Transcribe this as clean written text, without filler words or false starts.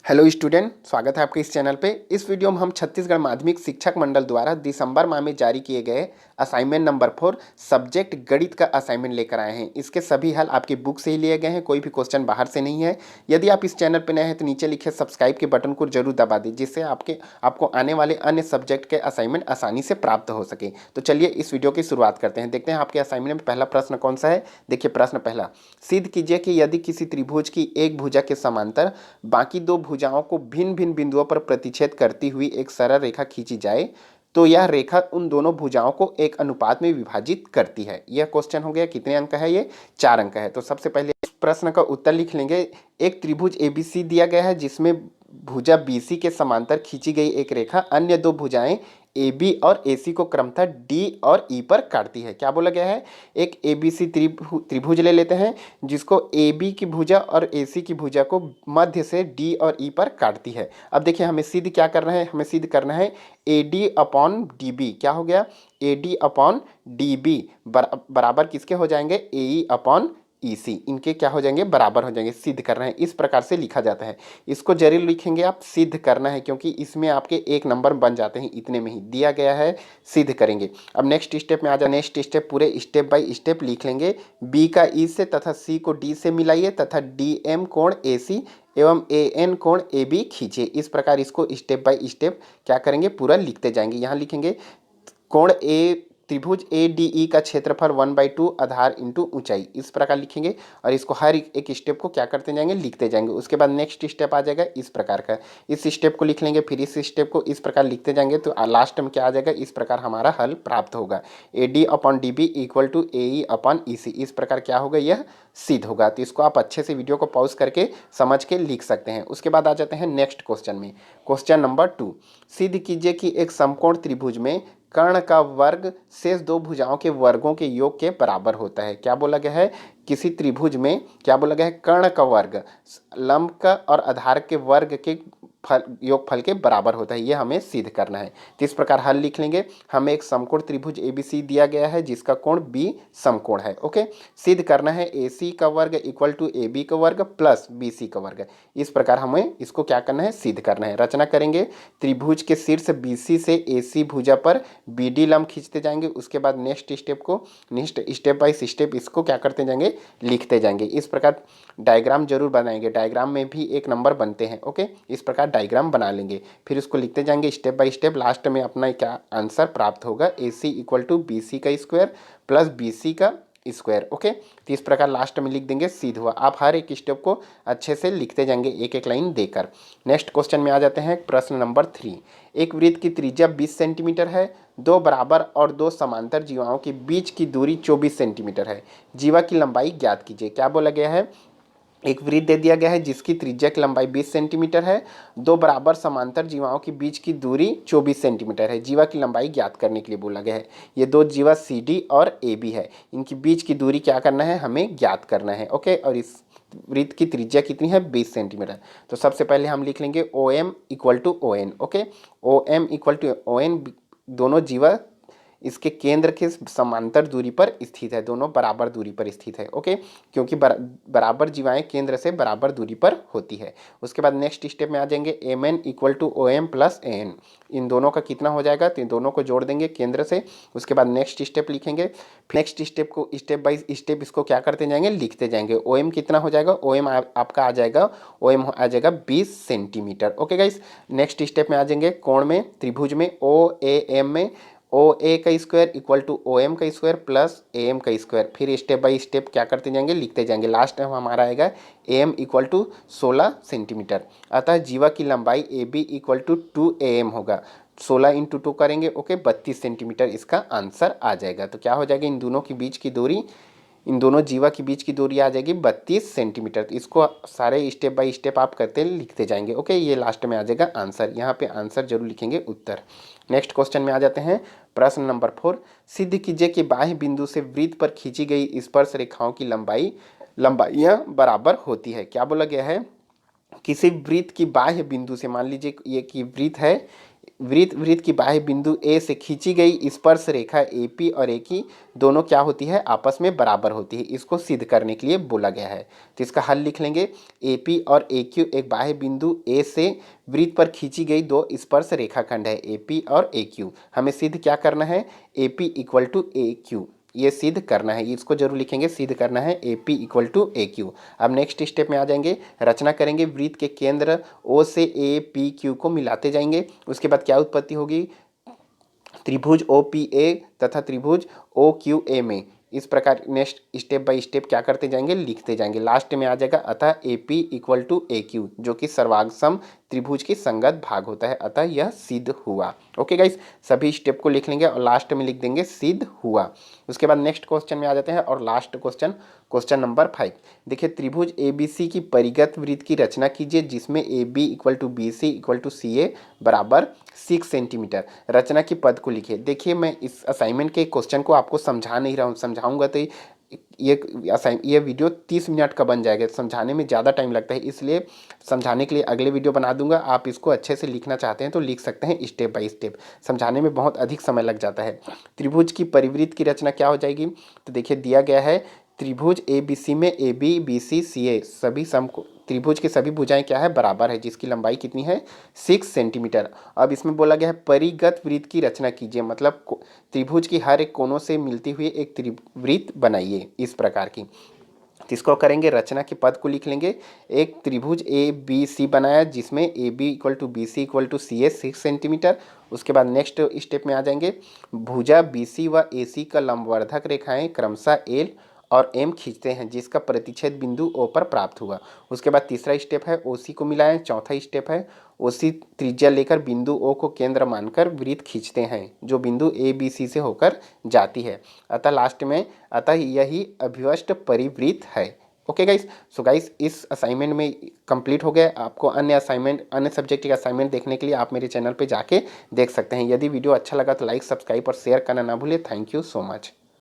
Hello student, स्वागत है आपके इस चैनल पे। इस वीडियो में हम छत्तीसगढ़ माध्यमिक शिक्षक मंडल द्वारा दिसंबर माह में जारी किए गए असाइनमेंट नंबर 4 सब्जेक्ट गणित का असाइनमेंट लेकर आए हैं। इसके सभी हल आपकी बुक से ही लिए गए हैं, कोई भी क्वेश्चन बाहर से नहीं है। यदि आप इस चैनल पर नए हैं तो नीचे लिखे सब्सक्राइब के बटन को जरूर दबा दें, जिससे आपको आने वाले अन्य सब्जेक्ट के असाइनमेंट आसानी से प्राप्त हो सके। तो चलिए इस वीडियो की शुरुआत करते हैं। देखते हैं आपके असाइनमेंट में पहला प्रश्न कौन सा है। देखिए प्रश्न पहला, सिद्ध कीजिए कि यदि किसी त्रिभुज की एक भुजा के समांतर बाकी दो भुजाओं को भिन्न भिन्न बिंदुओं पर प्रतिच्छेद करती हुई एक सरल रेखा खींची जाए तो यह रेखा उन दोनों भुजाओं को एक अनुपात में विभाजित करती है। यह क्वेश्चन हो गया। कितने अंक है ये? 4 अंक है। तो सबसे पहले इस प्रश्न का उत्तर लिख लेंगे। एक त्रिभुज एबीसी दिया गया है जिसमें भुजा बीसी के समांतर खींची गई एक रेखा अन्य दो भुजाएं ए बी और ए सी को क्रमशः डी और ई पर काटती है। क्या बोला गया है? एक ए बी सी त्रिभुज ले लेते हैं जिसको ए बी की भुजा और ए सी की भुजा को मध्य से डी और ई पर काटती है। अब देखिए हमें सिद्ध क्या करना है, हमें सिद्ध करना है A D upon D B. क्या हो गया? A D upon D B बराबर किसके हो जाएंगे? A E upon E C. इनके क्या हो जाएंगे? बराबर हो जाएंगे। सिद्ध करना है, इस प्रकार से लिखा जाता है। इसको जरूर लिखेंगे आप, सिद्ध करना है, क्योंकि इसमें आपके 1 नंबर बन जाते हैं। इतने में ही दिया गया है, सिद्ध करेंगे। अब नेक्स्ट स्टेप में आ जाए। नेक्स्ट स्टेप पूरे स्टेप बाय स्टेप लिख लेंगे। बी का ई से तथा सी को डी से मिलाइए तथा डी एम कोण ए सी एवं ए एन कोण ए बी खींचिए। इस प्रकार इसको स्टेप बाय स्टेप क्या करेंगे? पूरा लिखते जाएंगे। यहाँ लिखेंगे कोण ए त्रिभुज ए डी ई का क्षेत्रफल 1/2 आधार इंटू ऊंचाई। इस प्रकार लिखेंगे और इसको हर एक स्टेप को क्या करते जाएंगे? लिखते जाएंगे। उसके बाद नेक्स्ट स्टेप आ जाएगा इस प्रकार का। इस स्टेप को लिख लेंगे, फिर इस स्टेप को इस प्रकार लिखते जाएंगे तो लास्ट में क्या आ जाएगा? इस प्रकार हमारा हल प्राप्त होगा। A D upon D B equal to A E upon E C. इस प्रकार क्या होगा? यह सिद्ध होगा। तो इसको आप अच्छे से वीडियो को पॉज करके समझ के लिख सकते हैं। उसके बाद आ जाते हैं नेक्स्ट क्वेश्चन में। क्वेश्चन नंबर 2, सिद्ध कीजिए कि एक समकोण त्रिभुज में कर्ण का वर्ग शेष दो भुजाओं के वर्गों के योग के बराबर होता है। क्या बोला गया है? किसी त्रिभुज में क्या बोला गया है? कर्ण का वर्ग लंब का और आधार के वर्ग के योगफल के बराबर होता है। ये हमें सिद्ध करना है। तो इस प्रकार हल लिख लेंगे। हमें एक समकोण त्रिभुज एबीसी दिया गया है जिसका कोण बी समकोण है। ओके, सिद्ध करना है ए सी का वर्ग इक्वल टू ए बी का वर्ग प्लस बी सी का वर्ग। इस प्रकार हमें इसको क्या करना है? सिद्ध करना है। रचना करेंगे। त्रिभुज के शीर्ष बी सी से ए सी भुजा पर बी डी लंब खींचते जाएंगे। उसके बाद नेक्स्ट स्टेप बाय स्टेप इसको क्या करते जाएंगे? लिखते जाएंगे। इस प्रकार डायग्राम जरूर बनाएंगे। डायग्राम में भी 1 नंबर बनते हैं। ओके, इस प्रकार डायग्राम बना लेंगे, फिर उसको लिखते जाएंगे स्टेप बाय स्टेप। लास्ट में अपना क्या आंसर प्राप्त होगा? ए सी इक्वल टू बी सी का स्क्वायर प्लस बी सी का स्क्वायर। ओके, तो इस प्रकार लास्ट में लिख देंगे। सिद्ध हुआ। आप हर एक स्टेप को अच्छे से लिखते जाएंगे एक एक लाइन देकर। नेक्स्ट क्वेश्चन में आ जाते हैं। प्रश्न नंबर 3, एक वृत्त की त्रिज्या 20 सेंटीमीटर है। दो बराबर और दो समांतर जीवाओं के बीच की दूरी 24 सेंटीमीटर है। जीवा की लंबाई ज्ञात कीजिए। क्या बोला गया है? एक वृत्त दे दिया गया है जिसकी त्रिज्या की लंबाई 20 सेंटीमीटर है। दो बराबर समांतर जीवाओं के बीच की दूरी 24 सेंटीमीटर है। जीवा की लंबाई ज्ञात करने के लिए बोला गया है। ये दो जीवा सी डी और ए बी है। इनकी बीच की दूरी क्या करना है? हमें ज्ञात करना है। ओके, और इस वृत्त की त्रिज्या कितनी है? 20 सेंटीमीटर। तो सबसे पहले हम लिख लेंगे O M equal to O N. Okay, O M equal to O N, दोनों जीवा इसके केंद्र के समांतर दूरी पर स्थित है। दोनों बराबर दूरी पर स्थित है। ओके, क्योंकि बराबर जीवाएं केंद्र से बराबर दूरी पर होती है। उसके बाद नेक्स्ट स्टेप में आ जाएंगे। M N equal to O M plus A N. इन दोनों का कितना हो जाएगा? तो इन दोनों को जोड़ देंगे केंद्र से। उसके बाद नेक्स्ट स्टेप लिखेंगे। नेक्स्ट स्टेप को स्टेप बाय स्टेप इसको क्या करते जाएंगे? लिखते जाएंगे। ओ एम कितना हो जाएगा? ओ एम आपका आ जाएगा, ओ एम आ जाएगा 20 centimetre. Okay guys, next step में आ जाएंगे। कोण में, त्रिभुज में ओ ए एम में ओ ए का square equal to O M का स्क्वायर प्लस ए एम का स्क्वायर। फिर स्टेप बाय स्टेप क्या करते जाएंगे? लिखते जाएंगे। लास्ट में हमारा आएगा A M equal to 16 centimetre. अतः जीवा की लंबाई A B equal to 2 A M होगा। 16 इंटू 2 करेंगे। ओके, 32 सेंटीमीटर इसका आंसर आ जाएगा। तो क्या हो जाएगा? इन दोनों की बीच की दूरी, इन दोनों जीवा के बीच की दूरी आ जाएगी 32 सेंटीमीटर। तो इसको सारे स्टेप बाय स्टेप आप करते लिखते जाएंगे। ओके, ये लास्ट में आ जाएगा आंसर। यहाँ पे आंसर जरूर लिखेंगे, उत्तर। नेक्स्ट क्वेश्चन में आ जाते हैं। प्रश्न नंबर 4, सिद्ध कीजिए कि बाह्य बिंदु से वृत्त पर खींची गई स्पर्श रेखाओं की लंबाइयाँ बराबर होती है। क्या बोला गया है? किसी वृत्त की बाह्य बिंदु से, मान लीजिए ये कि वृत्त है, वृत्त की बाह्य बिंदु ए से खींची गई स्पर्श रेखा एपी और एकी दोनों क्या होती है, आपस में बराबर होती है। इसको सिद्ध करने के लिए बोला गया है। तो इसका हल लिख लेंगे। एपी और एक्यू एक बाह्य बिंदु ए से वृत्त पर खींची गई दो स्पर्श रेखाखंड है, एपी और एक्यू। हमें सिद्ध क्या करना है, एपी इक्वल टू एक्यू, ये सिद्ध करना है। इसको जरूर लिखेंगे, सिद्ध करना है AP इक्वल टू AQ। अब नेक्स्ट स्टेप में आ जाएंगे, रचना करेंगे। वृत्त के केंद्र O से APQ को मिलाते जाएंगे। उसके बाद क्या उत्पत्ति होगी, त्रिभुज OPA तथा त्रिभुज OQA में। इस प्रकार नेक्स्ट स्टेप बाय स्टेप क्या करते जाएंगे, लिखते जाएंगे। लास्ट में आ जाएगा अतः AP इक्वल टू AQ, जो कि सर्वांगसम त्रिभुज की संगत भाग होता है, अतः यह सिद्ध हुआ। ओके गाइस, सभी स्टेप को लिख लेंगे और लास्ट में लिख देंगे सिद्ध हुआ। उसके बाद नेक्स्ट क्वेश्चन में आ जाते हैं और लास्ट क्वेश्चन, क्वेश्चन नंबर 5। देखिए, त्रिभुज ABC की परिगत वृत्त की रचना कीजिए जिसमें AB equal to BC equal to CA बराबर 6 सेंटीमीटर। रचना की पद को लिखिए। देखिए, मैं इस असाइनमेंट के क्वेश्चन को आपको समझा नहीं रहा हूँ, समझाऊंगा तो ये वीडियो 30 मिनट का बन जाएगा। समझाने में ज़्यादा टाइम लगता है, इसलिए समझाने के लिए अगले वीडियो बना दूंगा। आप इसको अच्छे से लिखना चाहते हैं तो लिख सकते हैं स्टेप बाय स्टेप, समझाने में बहुत अधिक समय लग जाता है। त्रिभुज की परिवृत्त की रचना क्या हो जाएगी, तो देखिए दिया गया है त्रिभुज ABC में AB BC CA सभी त्रिभुज की सभी भुजाएं क्या है, बराबर है, जिसकी लंबाई कितनी है, 6 सेंटीमीटर। अब इसमें बोला गया है परिगत वृत्त की रचना कीजिए, मतलब त्रिभुज की हर एक कोनों से मिलती हुई एक त्रिवृत्त बनाइए इस प्रकार की। इसको करेंगे, रचना के पद को लिख लेंगे। एक त्रिभुज ABC बनाया जिसमें AB equal to BC equal to CA 6 centimetre. उसके बाद नेक्स्ट स्टेप में आ जाएंगे, भुजा BC व AC का लंबवर्धक रेखाएं क्रमशः L और M खींचते हैं जिसका प्रतिच्छेद बिंदु O पर प्राप्त हुआ। उसके बाद तीसरा स्टेप है OC को मिलाएं। चौथा स्टेप है OC त्रिज्या लेकर बिंदु O को केंद्र मानकर वृत्त खींचते हैं जो बिंदु ABC से होकर जाती है। अतः लास्ट में यही अभिवष्ट परिवृत्त है। ओके गाइस, सो गाइस इस असाइनमेंट में कंप्लीट हो गया। आपको अन्य सब्जेक्ट के असाइनमेंट देखने के लिए आप मेरे चैनल पे जाके देख सकते हैं। यदि वीडियो अच्छा लगा तो लाइक, सब्सक्राइब और शेयर करना ना भूलें। Thank you so much.